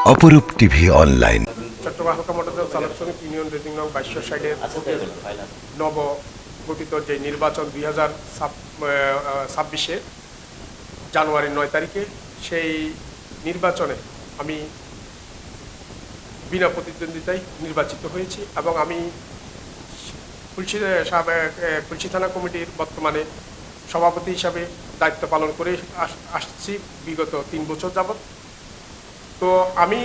অপরূপ TV online. Chittagong হালকা মোটরযান চালক শ্রমিক ইউনিয়ন রেজিং নং 22 সাইডের নব গঠিত যে নির্বাচন 2026 জানুয়ারির 9 তারিখে, সেই নির্বাচনে আমি বিনা প্রতিদ্বন্দ্বিতায় নির্বাচিত হয়েছি এবং আমি খুলশী থানা কমিটির বর্তমানে সভাপতি হিসাবে দায়িত্ব পালন করে আসছি বিগত 3 বছর যাবৎ। তো আমি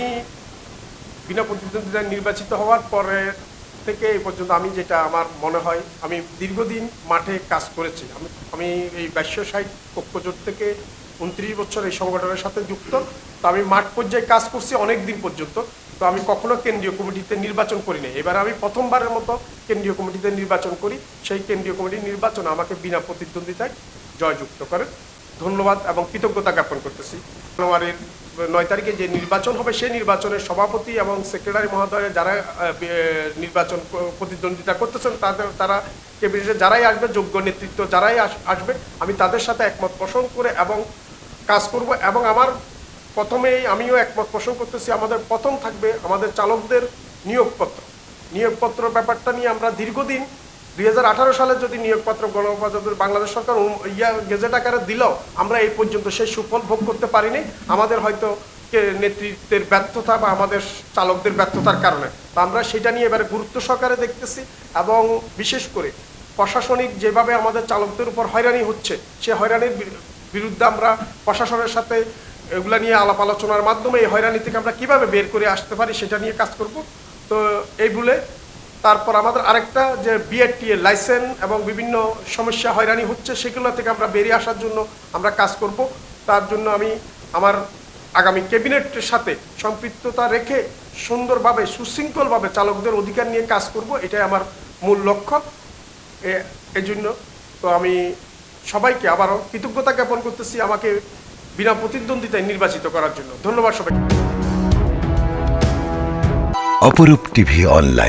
বিনা প্রতিদ্বন্দ্বিতায় নির্বাচিত হওয়ার পরে থেকে এই পর্যন্ত আমি যেটা আমার মনে হয়, আমি দীর্ঘদিন মাঠে কাজ করেছি। আমি এই 22 ঐক্যজোট থেকে 29 বছর এই সংগঠনের সাথে যুক্ত। তো আমি মাঠ পর্যায়ে কাজ করছি অনেক দিন পর্যন্ত। তো আমি কখনো কেন্দ্রীয় কমিটিতে নির্বাচন করিনি। এবার আমি প্রথমবারের মতো কেন্দ্রীয় কমিটিতে নির্বাচন করি। সেই কেন্দ্রীয় কমিটির নির্বাচন আমাকে বিনা প্রতিদ্বন্দ্বিতায় জয়যুক্ত করে ধন্যবাদ এবং কৃতজ্ঞতা জ্ঞাপন করতেছি। জানুয়ারির 9 তারিখে যে নির্বাচন হবে, সেই নির্বাচনের সভাপতি এবং সেক্রেটারি মহোদয় যারা নির্বাচন প্রতিদ্বন্দ্বিতা করতেছেন, তারা ক্যাবিনেটে যারাই আসবে, যোগ্য নেতৃত্ব যারাই আসবে, আমি তাদের সাথে একমত পোষণ করে এবং কাজ করব। এবং আমার প্রথমেই আমিও একমত পোষণ করতেছি, আমাদের প্রথম থাকবে আমাদের চালকদের নিয়োগপত্র ব্যাপারটা নিয়ে আমরা দীর্ঘদিন 2018 সালে যদি নিয়োগপত্র গণপ্রজাতন্ত্রী বাংলাদেশ সরকার গেজেট আকারে দিলেও আমরা এই পর্যন্ত সেই সুফল ভোগ করতে পারিনি, আমাদের হয়তো নেতৃত্বের ব্যর্থতা বা আমাদের চালকদের ব্যর্থতার কারণে। তো আমরা সেটা নিয়ে এবারে গুরুত্ব সহকারে দেখতেছি এবং বিশেষ করে প্রশাসনিক যেভাবে আমাদের চালকদের উপর হয়রানি হচ্ছে, সে হয়রানির বিরুদ্ধে আমরা প্রশাসনের সাথে এগুলা নিয়ে আলাপ আলোচনার মাধ্যমে এই হয়রানি থেকে আমরা কীভাবে বের করে আসতে পারি সেটা নিয়ে কাজ করব। তো এই বলে তারপর আমাদের আরেকটা যে বিআরটিএ লাইসেন্স এবং বিভিন্ন সমস্যা হয়রানি হচ্ছে, সেগুলো থেকে আমরা বেরিয়ে আসার জন্য আমরা কাজ করব। তার জন্য আমি আমার আগামী ক্যাবিনেটের সাথে সম্পৃক্ততা রেখে সুন্দরভাবে সুশৃঙ্খলভাবে চালকদের অধিকার নিয়ে কাজ করব, এটাই আমার মূল লক্ষ্য। এই জন্য তো আমি সবাইকে আবারও কৃতজ্ঞতা জ্ঞাপন করতেছি আমাকে বিনা প্রতিদ্বন্দ্বিতায় নির্বাচিত করার জন্য। ধন্যবাদ সবাইকে। অপরূপ টিভি অনলাইন।